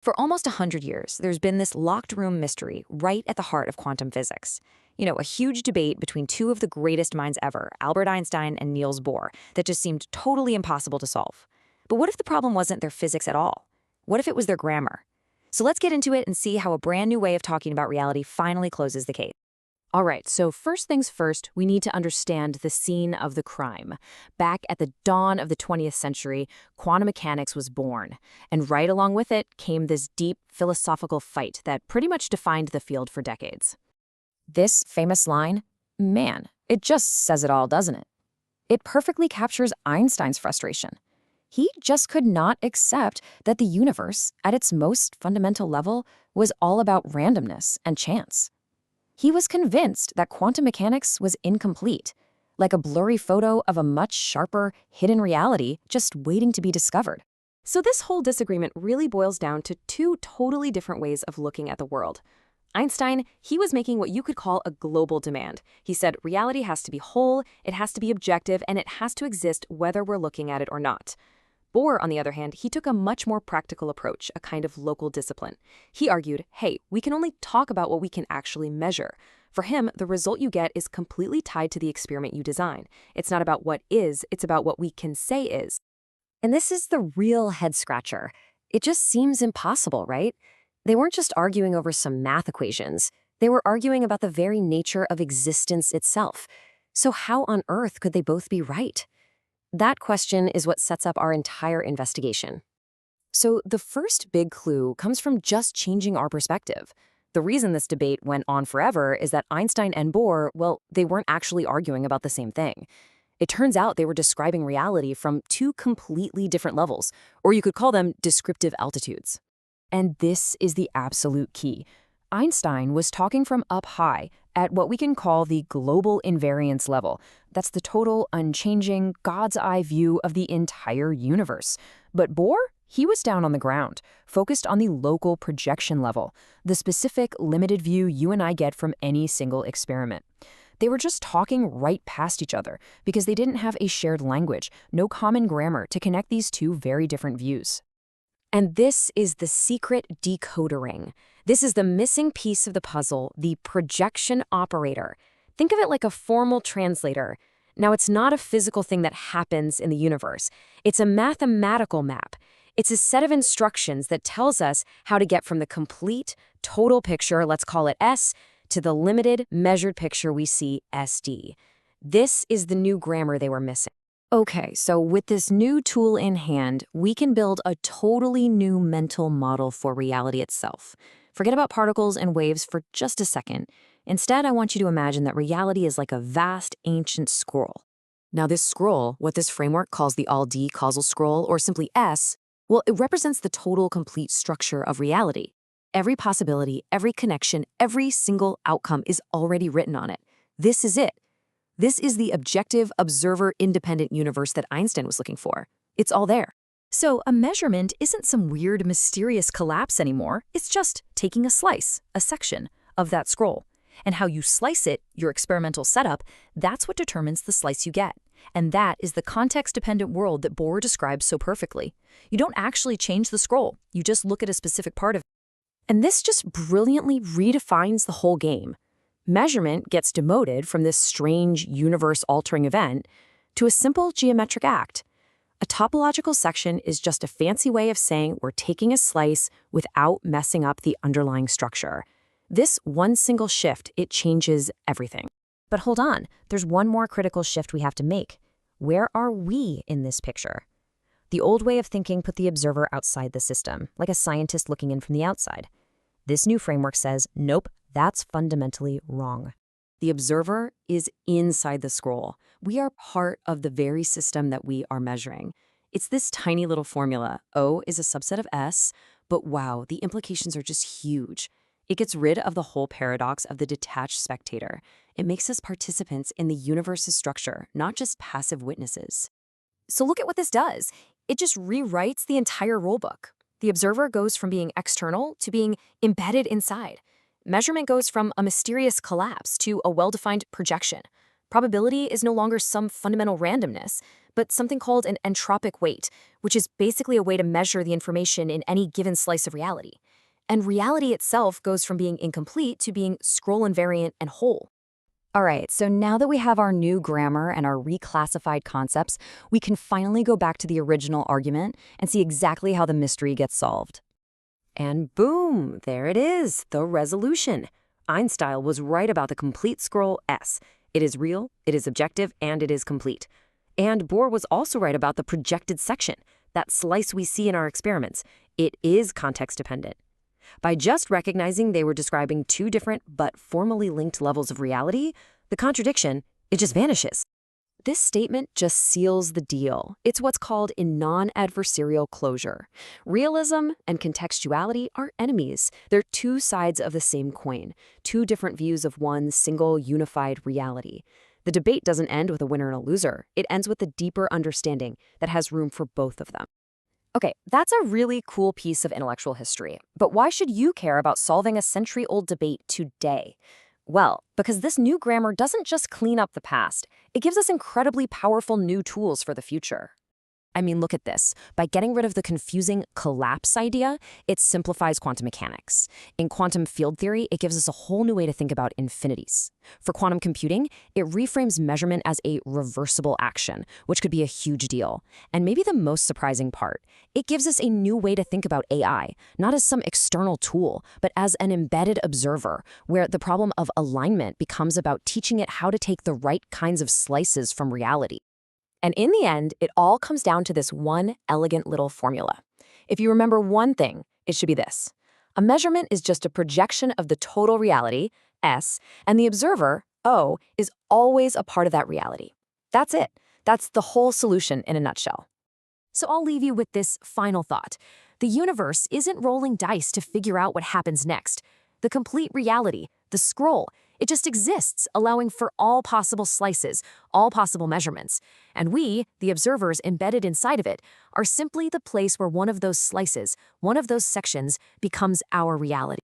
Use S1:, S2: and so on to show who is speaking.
S1: For almost 100 years, there's been this locked room mystery right at the heart of quantum physics. A huge debate between two of the greatest minds ever, Albert Einstein and Niels Bohr, that just seemed totally impossible to solve. But what if the problem wasn't their physics at all? What if it was their grammar? So let's get into it and see how a brand new way of talking about reality finally closes the case.
S2: All right, so first things first, we need to understand the scene of the crime. Back at the dawn of the 20th century, quantum mechanics was born, and right along with it came this deep philosophical fight that pretty much defined the field for decades.
S3: This famous line, man, it just says it all, doesn't it? It perfectly captures Einstein's frustration. He just could not accept that the universe, at its most fundamental level, was all about randomness and chance. He was convinced that quantum mechanics was incomplete, like a blurry photo of a much sharper, hidden reality just waiting to be discovered.
S2: So this whole disagreement really boils down to two totally different ways of looking at the world. Einstein, he was making what you could call a global demand. He said reality has to be whole, it has to be objective, and it has to exist whether we're looking at it or not. Bohr, on the other hand, he took a much more practical approach, a kind of local discipline. He argued, hey, we can only talk about what we can actually measure. For him, the result you get is completely tied to the experiment you design. It's not about what is, it's about what we can say is.
S3: And this is the real head-scratcher. It just seems impossible, right? They weren't just arguing over some math equations. They were arguing about the very nature of existence itself. So how on earth could they both be right? That question is what sets up our entire investigation. So the first big clue comes from just changing our perspective. The reason this debate went on forever is that Einstein and Bohr, well, they weren't actually arguing about the same thing. It turns out they were describing reality from two completely different levels, or you could call them descriptive altitudes. And this is the absolute key. Einstein was talking from up high at what we can call the global invariance level. That's the total, unchanging, God's eye view of the entire universe. But Bohr, he was down on the ground, focused on the local projection level, the specific, limited view you and I get from any single experiment. They were just talking right past each other because they didn't have a shared language, no common grammar to connect these two very different views. And this is the secret decoder ring. This is the missing piece of the puzzle, the projection operator. Think of it like a formal translator. Now, it's not a physical thing that happens in the universe. It's a mathematical map. It's a set of instructions that tells us how to get from the complete, total picture, let's call it S, to the limited, measured picture we see, SD. This is the new grammar they were missing. Okay, so with this new tool in hand, we can build a totally new mental model for reality itself. Forget about particles and waves for just a second. Instead, I want you to imagine that reality is like a vast, ancient scroll. Now, this scroll, what this framework calls the all-D causal scroll, or simply S, well, it represents the total, complete structure of reality. Every possibility, every connection, every single outcome is already written on it. This is it. This is the objective, observer-independent universe that Einstein was looking for. It's all there. So a measurement isn't some weird, mysterious collapse anymore. It's just taking a slice, a section, of that scroll. And how you slice it, your experimental setup, that's what determines the slice you get. And that is the context-dependent world that Bohr describes so perfectly. You don't actually change the scroll. You just look at a specific part of it. And this just brilliantly redefines the whole game. Measurement gets demoted from this strange, universe-altering event to a simple geometric act. A topological section is just a fancy way of saying we're taking a slice without messing up the underlying structure. This one single shift, it changes everything. But hold on, there's one more critical shift we have to make. Where are we in this picture? The old way of thinking put the observer outside the system, like a scientist looking in from the outside. This new framework says, nope, that's fundamentally wrong. The observer is inside the scroll. We are part of the very system that we are measuring. It's this tiny little formula. O is a subset of S, but wow, the implications are just huge. It gets rid of the whole paradox of the detached spectator. It makes us participants in the universe's structure, not just passive witnesses. So look at what this does. It just rewrites the entire rulebook. The observer goes from being external to being embedded inside. Measurement goes from a mysterious collapse to a well-defined projection. Probability is no longer some fundamental randomness.
S2: but something called an entropic weight, which is basically a way to measure the information in any given slice of reality. And reality itself goes from being incomplete to being scroll invariant and whole.
S1: All right, so now that we have our new grammar and our reclassified concepts, we can finally go back to the original argument and see exactly how the mystery gets solved.
S3: And boom, there it is, the resolution. Einstein was right about the complete scroll S. It is real, it is objective, and it is complete. And Bohr was also right about the projected section, that slice we see in our experiments. It is context-dependent. By just recognizing they were describing two different but formally linked levels of reality, the contradiction, it just vanishes.
S2: This statement just seals the deal. It's what's called a non-adversarial closure. Realism and contextuality are enemies. They're two sides of the same coin, two different views of one single unified reality. The debate doesn't end with a winner and a loser. It ends with a deeper understanding that has room for both of them.
S1: Okay, that's a really cool piece of intellectual history. But why should you care about solving a century-old debate today? Well, because this new grammar doesn't just clean up the past, it gives us incredibly powerful new tools for the future. I mean, look at this. By getting rid of the confusing collapse idea, it simplifies quantum mechanics. In quantum field theory, it gives us a whole new way to think about infinities. For quantum computing, it reframes measurement as a reversible action, which could be a huge deal. And maybe the most surprising part, it gives us a new way to think about AI, not as some external tool, but as an embedded observer, where the problem of alignment becomes about teaching it how to take the right kinds of slices from reality. And in the end, it all comes down to this one elegant little formula. If you remember one thing, it should be this. A measurement is just a projection of the total reality, S, and the observer, O, is always a part of that reality. That's it. That's the whole solution in a nutshell. So I'll leave you with this final thought. The universe isn't rolling dice to figure out what happens next. The complete reality, the scroll, it just exists, allowing for all possible slices, all possible measurements. And we, the observers embedded inside of it, are simply the place where one of those slices, one of those sections, becomes our reality.